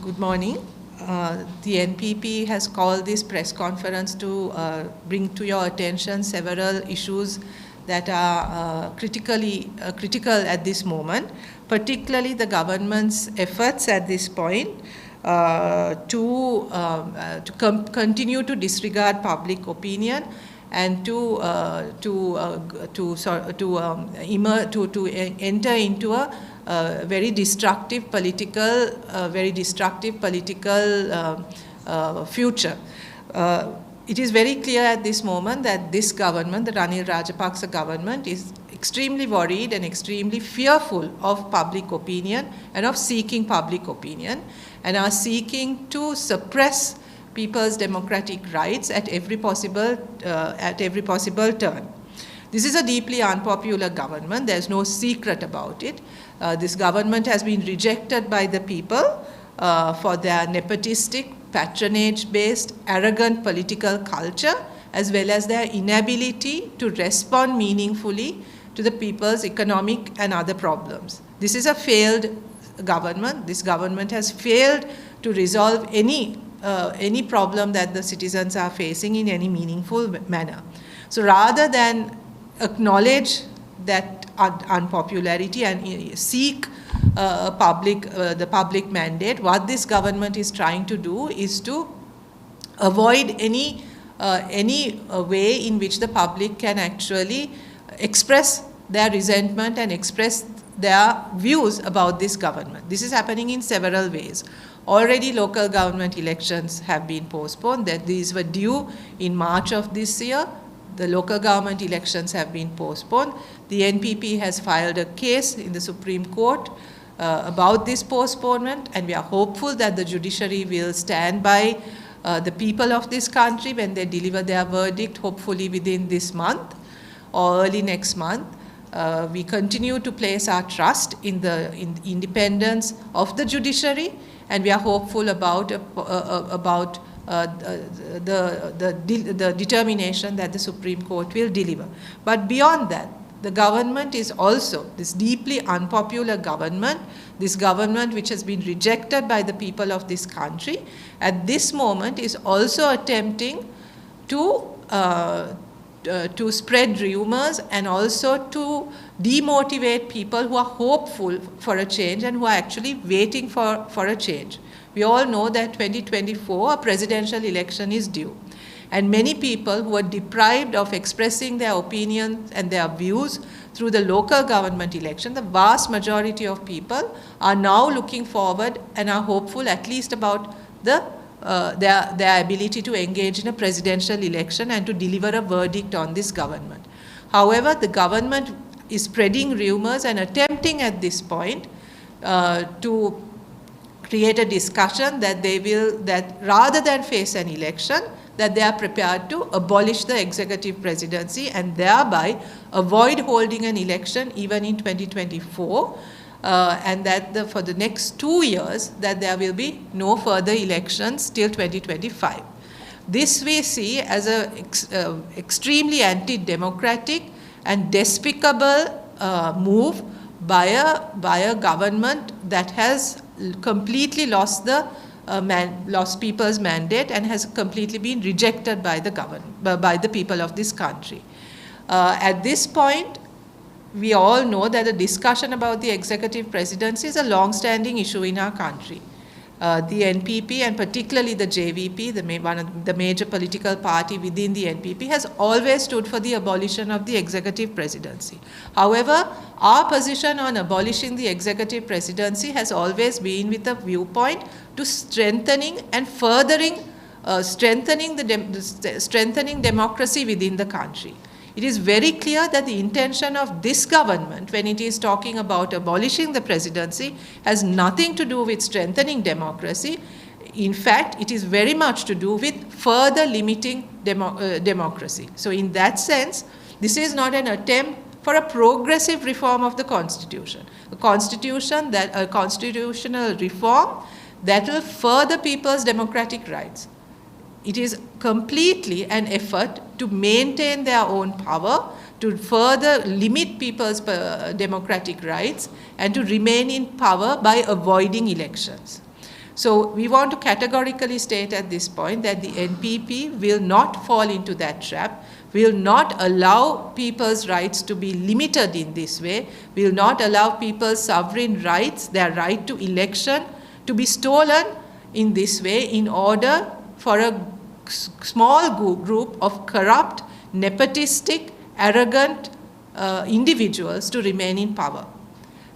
Good morning. The NPP has called this press conference to bring to your attention several issues that are critical at this moment, particularly the government's efforts at this point to continue to disregard public opinion and to enter into a very destructive political future. It is very clear at this moment that this government, the Ranil Rajapaksa government, is extremely worried and extremely fearful of public opinion and of seeking public opinion, and are seeking to suppress people's democratic rights at every possible turn. This is a deeply unpopular government. There's no secret about it. This government has been rejected by the people for their nepotistic, patronage-based, arrogant political culture, as well as their inability to respond meaningfully to the people's economic and other problems. This is a failed government. This government has failed to resolve any problem that the citizens are facing in any meaningful manner. So rather than acknowledge that unpopularity and seek the public mandate, what this government is trying to do is to avoid any way in which the public can actually express their resentment and express their views about this government. This is happening in several ways. Already local government elections have been postponed. That these were due in March of this year. The local government elections have been postponed. The NPP has filed a case in the Supreme Court about this postponement, and we are hopeful that the judiciary will stand by the people of this country when they deliver their verdict, hopefully within this month or early next month. We continue to place our trust in the independence of the judiciary, and we are hopeful about the determination that the Supreme Court will deliver. But beyond that, the government is also, this deeply unpopular government, this government which has been rejected by the people of this country, at this moment is also attempting to spread rumors and also to demotivate people who are hopeful for a change and who are actually waiting for a change. We all know that 2024, a presidential election is due. And many people who are deprived of expressing their opinions and their views through the local government election, the vast majority of people are now looking forward and are hopeful at least about their ability to engage in a presidential election and to deliver a verdict on this government. However, the government is spreading rumors and attempting at this point to create a discussion that rather than face an election, that they are prepared to abolish the executive presidency and thereby avoid holding an election even in 2024, and that for the next 2 years that there will be no further elections till 2025. This we see as an extremely anti-democratic and despicable move by a government that has completely lost people's mandate and has completely been rejected by the people of this country. At this point, we all know that the discussion about the executive presidency is a long-standing issue in our country. The NPP and particularly the JVP, one of the major political party within the NPP, has always stood for the abolition of the executive presidency. However, our position on abolishing the executive presidency has always been with a viewpoint to strengthening and furthering strengthening democracy within the country. It is very clear that the intention of this government, when it is talking about abolishing the presidency, has nothing to do with strengthening democracy. In fact, it is very much to do with further limiting democracy. So in that sense, this is not an attempt for a progressive reform of the Constitution. A constitutional reform that will further people's democratic rights. It is completely an effort to maintain their own power, to further limit people's democratic rights, and to remain in power by avoiding elections. So we want to categorically state at this point that the NPP will not fall into that trap, will not allow people's rights to be limited in this way, will not allow people's sovereign rights, their right to election, to be stolen in this way in order for a small group of corrupt, nepotistic, arrogant individuals to remain in power.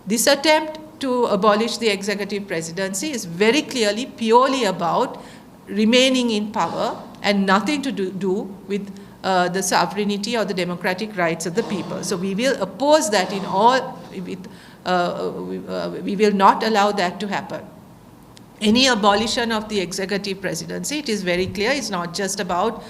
This attempt to abolish the executive presidency is very clearly purely about remaining in power and nothing to do with the sovereignty or the democratic rights of the people. So we will oppose that in all, we will not allow that to happen. Any abolition of the executive presidency, it is very clear, it's not just about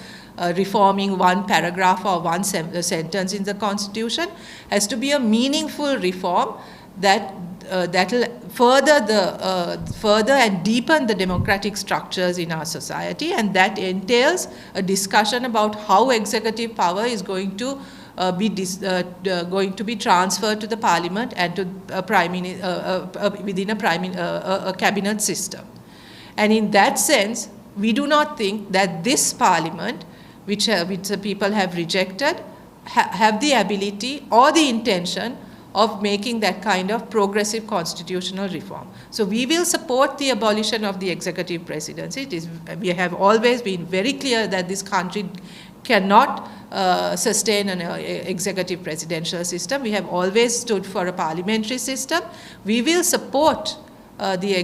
reforming one paragraph or one sentence in the Constitution. Has to be a meaningful reform that will further and deepen the democratic structures in our society, and that entails a discussion about how executive power is going to be transferred to the parliament and to within a cabinet system. And in that sense, we do not think that this parliament, which the people have rejected, have the ability or the intention of making that kind of progressive constitutional reform. So we will support the abolition of the executive presidency. We have always been very clear that this country cannot sustain an executive presidential system. We have always stood for a parliamentary system. We will support the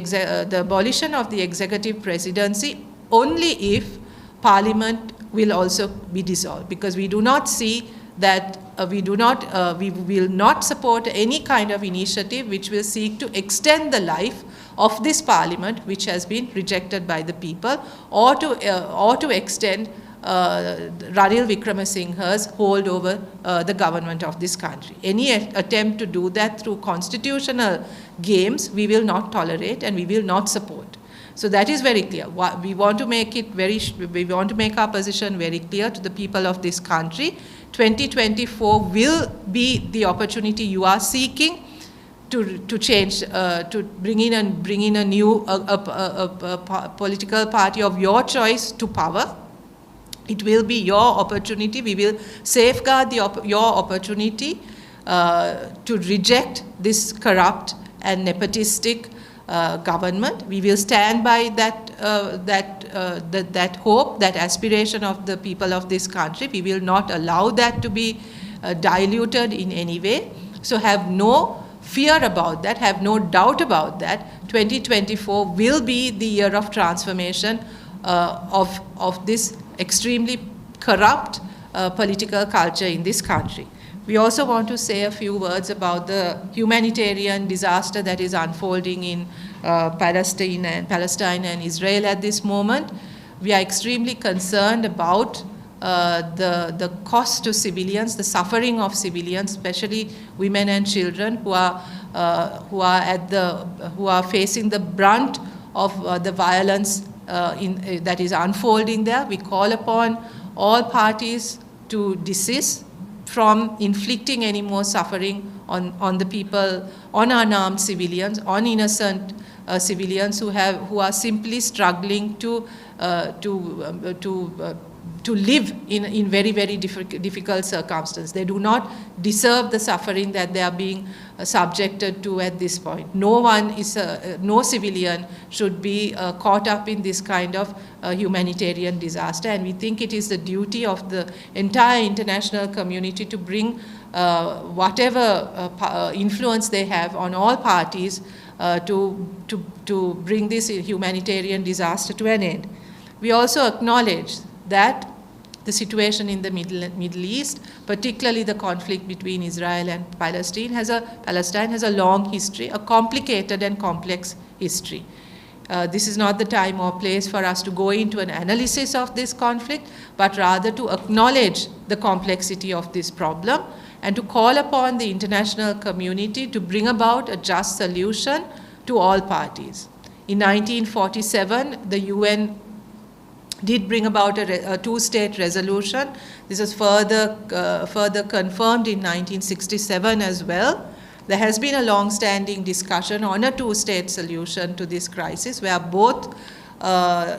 abolition of the executive presidency only if Parliament will also be dissolved, because we do not see that we will not support any kind of initiative which will seek to extend the life of this Parliament, which has been rejected by the people, or to extend Ranil Wickremesinghe's hold over the government of this country. Any attempt to do that through constitutional games, we will not tolerate and we will not support. So that is very clear. We want to make our position very clear to the people of this country. 2024 will be the opportunity you are seeking to change, to bring in a new political party of your choice to power. It will be your opportunity. We will safeguard your opportunity to reject this corrupt and nepotistic government. We will stand by that hope, that aspiration of the people of this country. We will not allow that to be diluted in any way. So have no fear about that, have no doubt about that. 2024 will be the year of transformation of this extremely corrupt political culture in this country. We also want to say a few words about the humanitarian disaster that is unfolding in Palestine and Israel at this moment. We are extremely concerned about the cost to civilians, the suffering of civilians, especially women and children who are facing the brunt of the violence that is unfolding there. We call upon all parties to desist from inflicting any more suffering on the people, on unarmed civilians, on innocent civilians who are simply struggling to live in very, very difficult circumstances. They do not deserve the suffering that they are being subjected to at this point. No civilian should be caught up in this kind of humanitarian disaster, and we think it is the duty of the entire international community to bring whatever influence they have on all parties to bring this humanitarian disaster to an end. We also acknowledge that the situation in the Middle East, particularly the conflict between Israel and Palestine has a long history, a complicated and complex history. This is not the time or place for us to go into an analysis of this conflict, but rather to acknowledge the complexity of this problem and to call upon the international community to bring about a just solution to all parties. In 1947, the UN did bring about a two-state resolution. This was further confirmed in 1967 as well. there has been a long-standing discussion on a two-state solution to this crisis, where both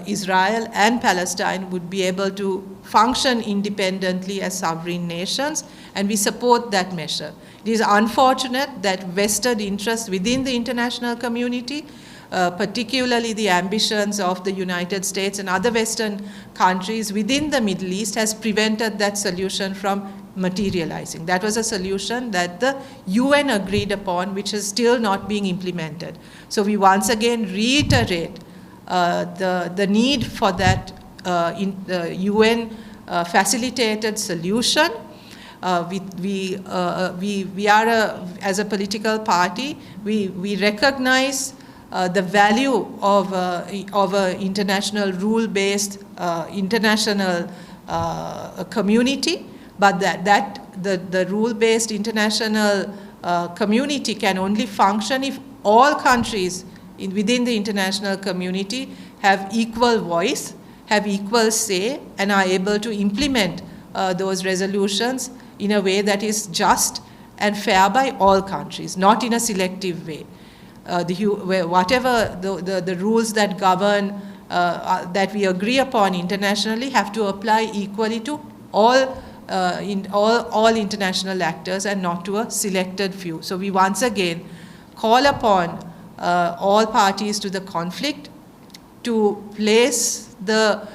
Israel and Palestine would be able to function independently as sovereign nations, and we support that measure. It is unfortunate that vested interests within the international community, particularly the ambitions of the United States and other Western countries within the Middle East, has prevented that solution from materializing. That was a solution that the UN agreed upon, which is still not being implemented. So we once again reiterate the need for that UN facilitated solution. We are, as a political party, we recognize the value of an international rule-based international community, but the rule-based international community can only function if all countries within the international community have equal voice, have equal say, and are able to implement those resolutions in a way that is just and fair by all countries, not in a selective way. Whatever the rules that govern, that we agree upon internationally, have to apply equally to all international actors and not to a selected few. So we once again call upon all parties to the conflict to place the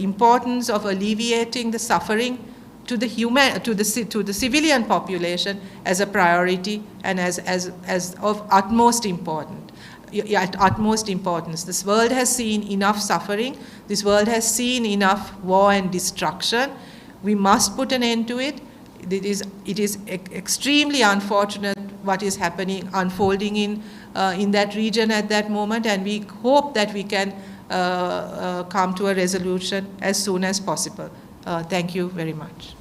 importance of alleviating the suffering to the civilian population as a priority and as of utmost importance. This world has seen enough suffering. This world has seen enough war and destruction. We must put an end to it. It is extremely unfortunate what is unfolding in that region at that moment, and we hope that we can come to a resolution as soon as possible. Thank you very much.